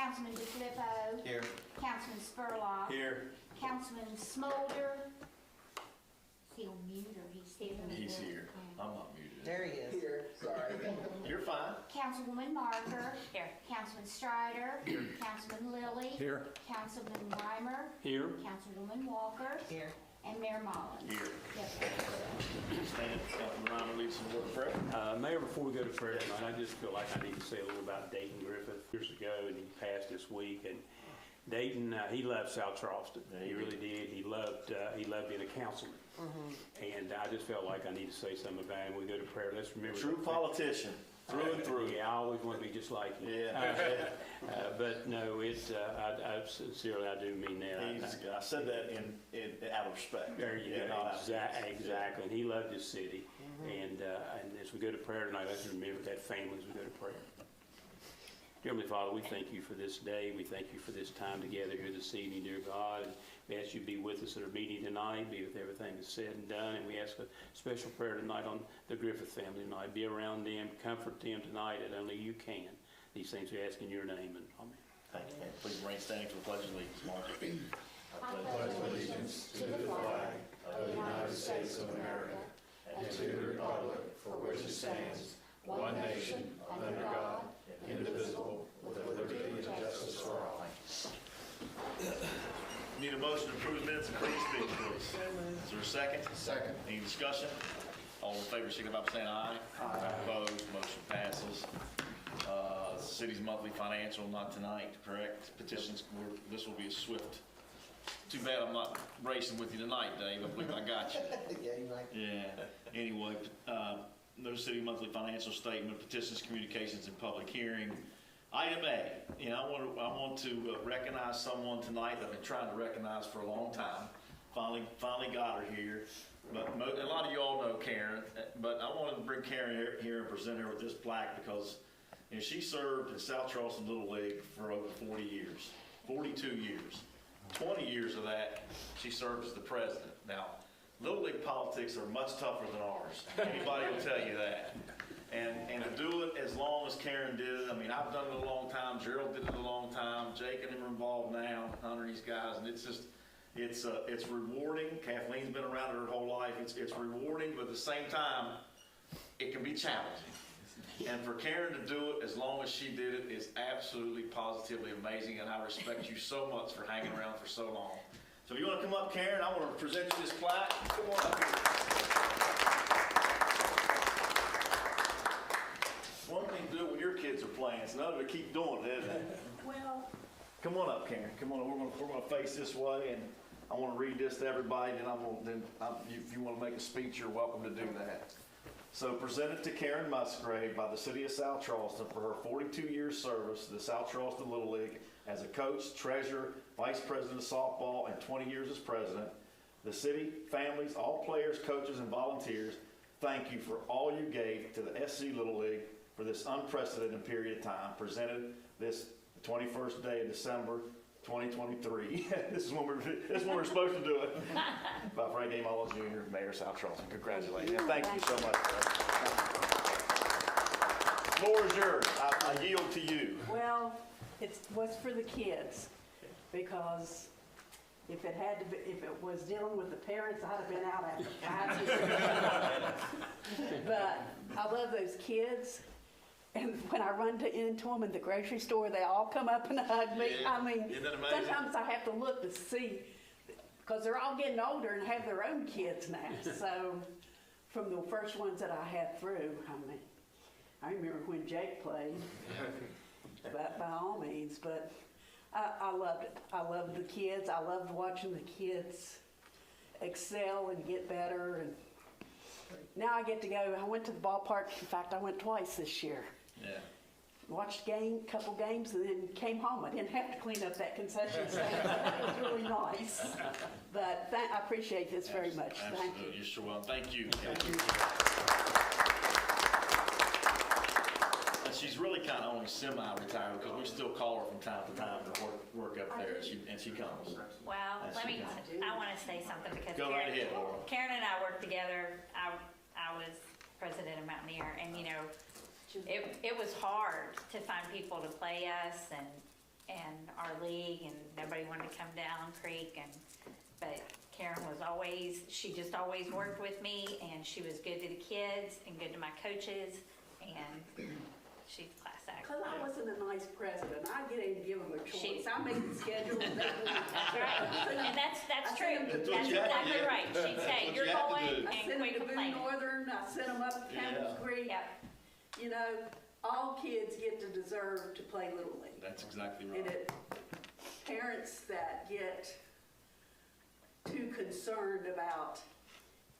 Councilman DeFilippo. Here. Councilman Spurlock. Here. Councilman Smolder. Is he on mute or he's still? He's here. I'm not muted. There he is. Here. Sorry. You're fine. Councilwoman Marker. Here. Councilman Strider. Here. Councilman Lilly. Here. Councilman Weimer. Here. Councilwoman Walker. Here. And Mayor Mullins. Here. Yes, sir. Stand, Councilman Ryan, lead some word of prayer. Mayor, before we go to prayer tonight, I just feel like I need to say a little about Dayton Griffith. Years ago, and he passed this week. And Dayton, he loved South Charleston. Yeah, He really did. He loved being a councilman. And I just felt like I need to say something about him. We go to prayer. Let's remember. True politician, through and through. Yeah, I always want to be just like him. Yeah. But no, it's I sincerely I do mean that. I said that in out of respect. There you Yeah, go. not out of Exactly. And he loved his city. And as we go to prayer tonight, let's remember that family as we go to prayer. Dear Heavenly Father, we thank you for this day. We thank you for this time together here this evening, dear God. And we ask you to be with us at our meeting tonight, be with everything that's said and done. And we ask a special prayer tonight on the Griffith family tonight. Be around them, comfort them tonight as only you can. These things we ask in your name, and amen. Thank you. Please remain standing for the Pledge of Allegiance, Mark. I pledge allegiance to the flag of the United States of America and to the republic for which it stands, one nation, under God, indivisible, with liberty and justice for all. Need a motion to approve minutes and please speak, please. Is there a second? Second. Any discussion? All in favor, signify by saying aye. Aye. Opposed, motion passes. City's monthly financial, not tonight, correct? Petitions, this will be a swift. Too bad I'm not racing with you tonight, Dave. I believe I got you. Yeah, you like. Yeah. Anyway, no city monthly financial statement, petitions, communications, and public hearing. Item A, I want to recognize someone tonight that I've been trying to recognize for a long time. Finally got her here. But a lot of you all know Karen, but I wanted to bring Karen here and present her with this plaque because she served in South Charleston Little League for over 40 years, 42 years. 20 years of that, she served as the president. Now, Little League politics are much tougher than ours. Anybody will tell you that. And to do it as long as Karen did it, I mean, I've done it a long time. Gerald did it a long time. Jake and him are involved now, Hunter and these guys, and it's just, it's rewarding. Kathleen's been around it her whole life. It's rewarding, but at the same time, it can be challenging. And for Karen to do it as long as she did it is absolutely, positively amazing, and I respect you so much for hanging around for so long. So if you want to come up, Karen, I want to present you this plaque. Come on up here. One thing to do when your kids are playing, it's another to keep doing it, isn't it? Well, Come on up, Karen. Come on. We're going to face this way, and I want to read this to everybody. And if you want to make a speech, you're welcome to do that. So, presented to Karen Musgrave by the City of South Charleston for her 42 years service to the South Charleston Little League as a coach, treasurer, vice president of softball, and 20 years as president. The city, families, all players, coaches, and volunteers, thank you for all you gave to the SC Little League for this unprecedented period of time. Presented this 21st day of December 2023. This is when we're supposed to do it. By Frank A. Mullins Jr., Mayor of South Charleston. Congratulations. And thank you so much. The floor is yours. I yield to you. Well, it was for the kids, because if it was dealing with the parents, I'd have been out after 5 years. But I love those kids. And when I run into them in the grocery store, they all come up and hug me. Yeah. I mean, Isn't that amazing? sometimes I have to look to see, because they're all getting older and have their own kids now. So from the first ones that I had through, I mean, I remember when Jake played, but by all means. But I loved it. I loved the kids. I loved watching the kids excel and get better. And now I get to go. I went to the ballpark. In fact, I went twice this year. Yeah. Watched couple games, and then came home. I didn't have to clean up that concession stand. That was really nice. But I appreciate this very much. Absolutely. Thank you. You're sure welcome. Thank you. Thank you. And she's really kind of only semi-retired because we still call her from time to time to work up there, and she comes. Well, Yes, you I want to say something because Go right ahead, Laura. Karen and I worked together. I was president of Mountaineer, and it was hard to find people to play us, and our league, and nobody wanted to come down Creek, but Karen was always, she just always worked with me, and she was good to the kids and good to my coaches, and she's a class act. Because I wasn't a nice president. I didn't give them a choice. She- I made the schedule. That's right, and that's true. That's That's what you have to exactly do. right. She'd That's say, what you're you have to going, do. I and sent them quit to Boone complaining. Northern, I sent them up to Campbell's Yeah. Creek. Yep, You know, all kids get to deserve to play Little League. That's exactly And right. parents that get too concerned about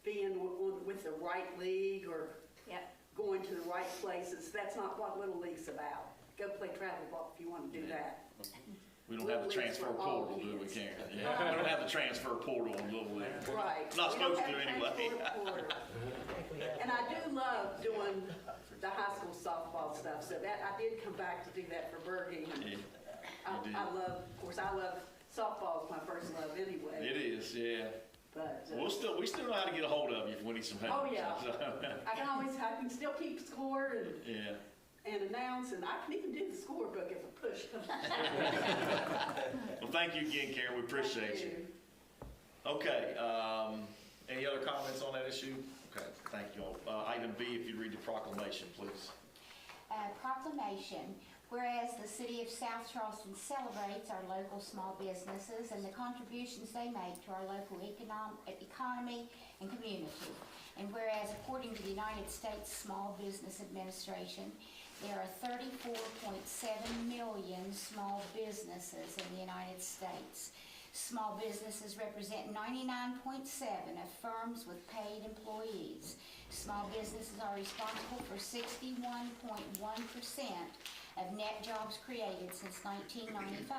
being with the right league or yep. going to the right places, that's not what Little League's about. Go play travel ball if you want to do Yeah. that. We don't have the Little League's transfer for all portal, do we, kids. Karen? Yeah, we don't have the transfer portal in Little League. Right. Not We don't supposed to have anyway. transport order. And I do love doing the high school softball stuff, so that, I did come back to do that for Bergie. Yeah, you did. I love, of course, I love softball, is my first love anyway, It is, yeah. but. We still know how to get a hold of you if we need some help. Oh, yeah. So, I can still keep score yeah. and announce, and I can even do the scorebook if a push comes. Well, thank you again, Karen. We appreciate you. Okay, any other comments on that issue? Okay, thank you all. Item B, if you read the proclamation, please. Proclamation, whereas the city of South Charleston celebrates our local small businesses and the contributions they make to our local economy and community. And whereas according to the United States Small Business Administration, there are 34.7 million small businesses in the United States. Small businesses represent 99.7% of firms with paid employees. Small businesses are responsible for 61.1% of net jobs created since 1995,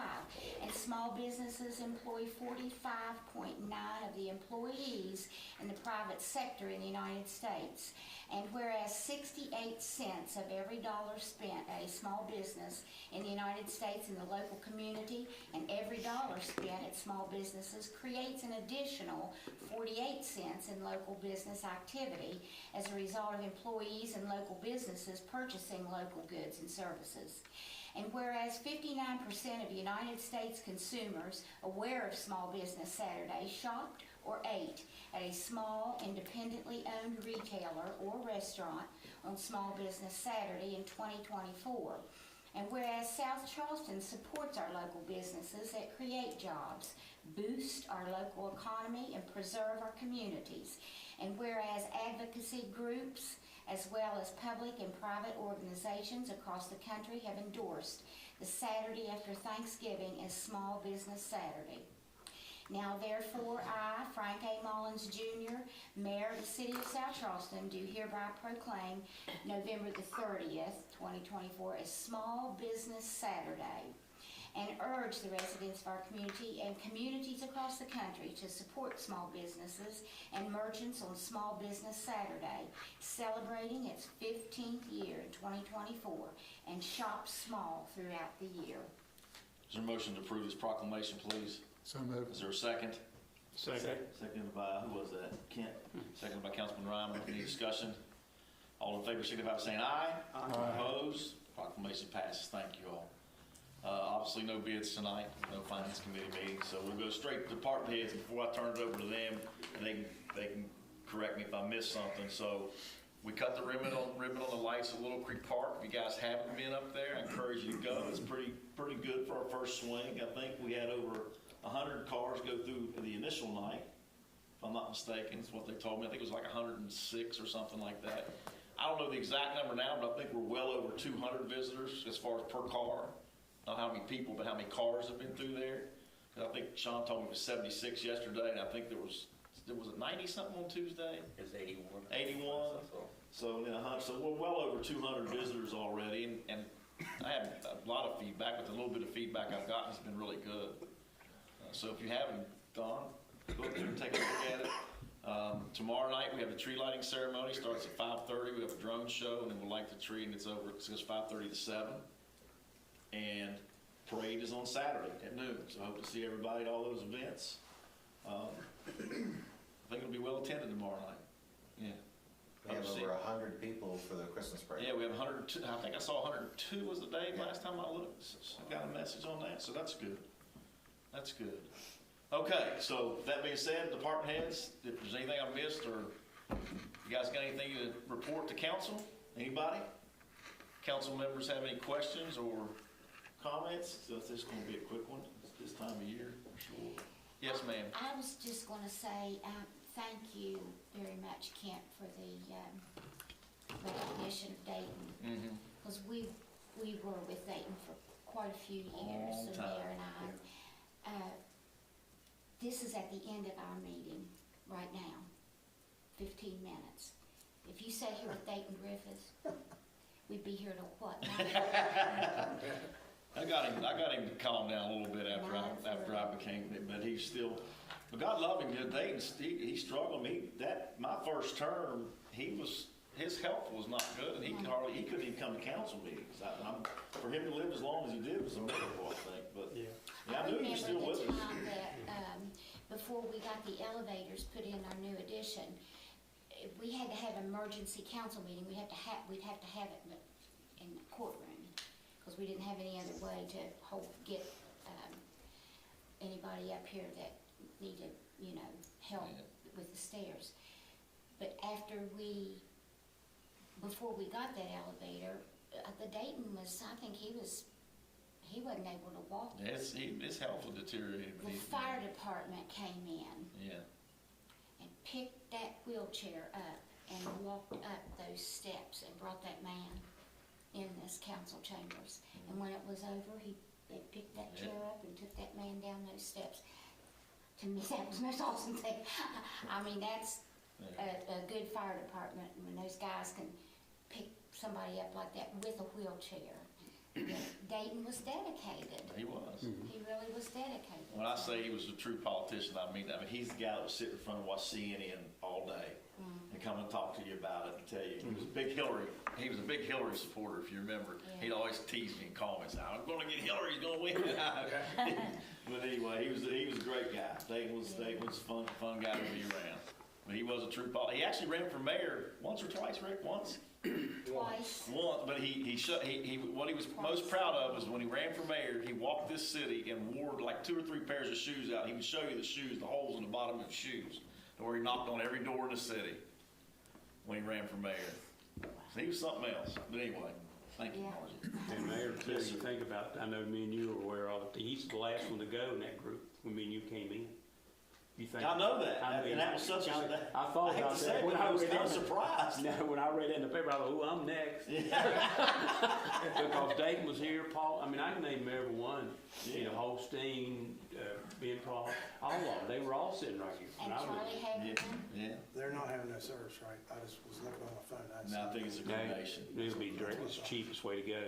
and small businesses employ 45.9% of the employees in the private sector in the United States. And whereas 68 cents of every dollar spent at a small business in the United States and the local community, and every dollar spent at small businesses creates an additional 48 cents in local business activity as a result of employees and local businesses purchasing local goods and services. And whereas 59% of United States consumers aware of Small Business Saturday shopped or ate at a small, independently owned retailer or restaurant on Small Business Saturday in 2024. And whereas South Charleston supports our local businesses that create jobs, boost our local economy, and preserve our communities. And whereas advocacy groups, as well as public and private organizations across the country, have endorsed the Saturday after Thanksgiving as Small Business Saturday. Now therefore, I, Frank A. Mullins Jr., Mayor of the City of South Charleston, do hereby proclaim November the 30th, 2024 as Small Business Saturday, and urge the residents of our community and communities across the country to support small businesses and merchants on Small Business Saturday, celebrating its 15th year in 2024, and shop small throughout the year. Is there a motion to approve this proclamation, please? So moved. Is there a second? Second. Seconded by, who was that? Kent. Seconded by Councilman Ryman. Any discussion? All in favor, signify by saying aye. Aye. Opposed? Proclamation passes. Thank you all. Obviously, no bids tonight, no finance committee meeting, so we'll go straight to department heads. Before I turn it over to them, and they can correct me if I missed something. So we cut the ribbon on the lights at Little Creek Park. If you guys haven't been up there, I encourage you to go. It's pretty good for our first swing. I think we had over 100 cars go through the initial night, if I'm not mistaken. That's what they told me. I think it was like 106 or something like that. I don't know the exact number now, but I think we're well over 200 visitors as far as per car. Not how many people, but how many cars have been through there. Because I think Sean told me it was 76 yesterday, and I think there was it 90 something on Tuesday? It was 81. 81. So, so we're well over 200 visitors already, and I have a lot of feedback, but the little bit of feedback I've gotten has been really good. So if you haven't gone, go there and take a look at it. Tomorrow night we have the tree lighting ceremony. Starts at 5:30. We have a drone show, and then we'll light the tree, and it's over. It says 5:30 to 7. And parade is on Saturday at noon. So I hope to see everybody at all those events. I think it'll be well attended tomorrow night. Yeah. We have over 100 people for the Christmas parade. Yeah, we have 102, I think I saw 102 was the day last time I looked. I got a message on that, so that's good. That's good. Okay, so that being said, department heads, if there's anything I missed or you guys got anything to report to council? Anybody? Council members have any questions or comments? So this is going to be a quick one this time of year, for sure. Yes, ma'am. I was just going to say thank you very much, Kent, for the recognition of Dayton. Because we were with Dayton for quite a few years, Long the time. mayor and I. This is at the end of our meeting right now, 15 minutes. If you sat here with Dayton Griffiths, we'd be here till what? 9? I got him to calm down a little bit after I became, but he's still, but God love him. Dayton, he struggled. My first term, his health was not good, and he couldn't even come to council meetings. For him to live as long as he did was a miracle, I think. But yeah, I knew he was still with us. I remember the time that before we got the elevators put in our new addition, we had to have an emergency council meeting. We'd have to have it in the courtroom because we didn't have any other way to get anybody up here that needed, help with the stairs. But before we got that elevator, the Dayton was, I think he wasn't able to walk. His health was deteriorating. The fire department came in. Yeah. And picked that wheelchair up and walked up those steps and brought that man in this council chambers. And when it was over, they picked that chair up and took that man down those steps. To me, that was the most awesome thing. I mean, that's a good fire department when those guys can pick somebody up like that with a wheelchair. Dayton was dedicated. He was. He really was dedicated. When I say he was a true politician, I mean he's the guy that would sit in front of watch CNN all day and come and talk to you about it and tell you. He was a big Hillary supporter, if you remember. Yeah. He'd always tease me in comments. I'm going to get Hillary. He's going to win. But anyway, he was a great guy. Dayton was a fun guy to be around. But he was a true politician. He actually ran for mayor once or twice, Rick? Once. Twice. But what he was most proud of is when he ran for mayor, he walked this city and wore like 2 or 3 pairs of shoes out. He would show you the holes in the bottom of his shoes, where he knocked on every door in the city when he ran for mayor. So he was something else. But anyway, thank you, Margie. And Mayor, too, you think about, I know me and you were aware of it, he's the last one to go in that group when me and you came in. You think, I know that, and that was such a. I thought I hate about to say that it, when but I was read kind of that. surprised. No, when I read that in the paper, I thought, oh, I'm next. Because Dayton was here, Paul, I mean, I can name every one. Holstein, Ben Paul, all of them. They were all sitting right here. And when I Charlie read Hagerman. Yeah. They're not having no service, right? I just was looking on my phone. No, I think it's a good nation. It'll be direct, it's the cheapest way to go.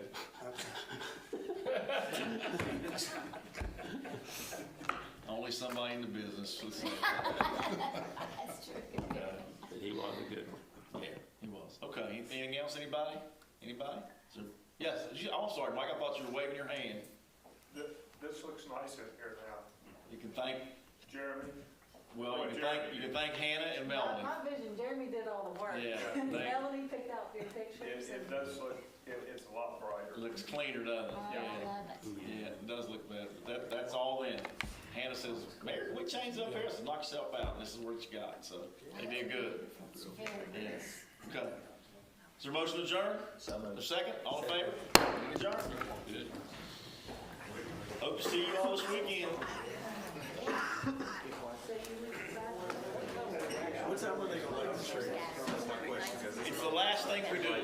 Only somebody in the business would say That's true. that. But he was a good one. Yeah, he was. Okay, anything else, anybody? Anybody? Yes, I'm sorry, Mike, I thought you were waving your hand. This looks nice in here now. You can thank, Jeremy? well, you can thank Hannah and Melanie. My vision, Jeremy did all the work. Yeah, Melanie picked out your pictures. It does look, it's a lot brighter. Looks cleaner, doesn't it? Oh, I love it. Yeah, it does look better. That's all in. Hannah says, Mayor, can we change up here? I said, knock yourself out, and this is what you got. So they did good. It's very Yeah. good. Okay. Is there a motion to adjourn? So moved. A second? All in favor? Adjourn. Good. Hope to see you all this weekend. What time are they going to let the church? That's my question. It's the last thing we do.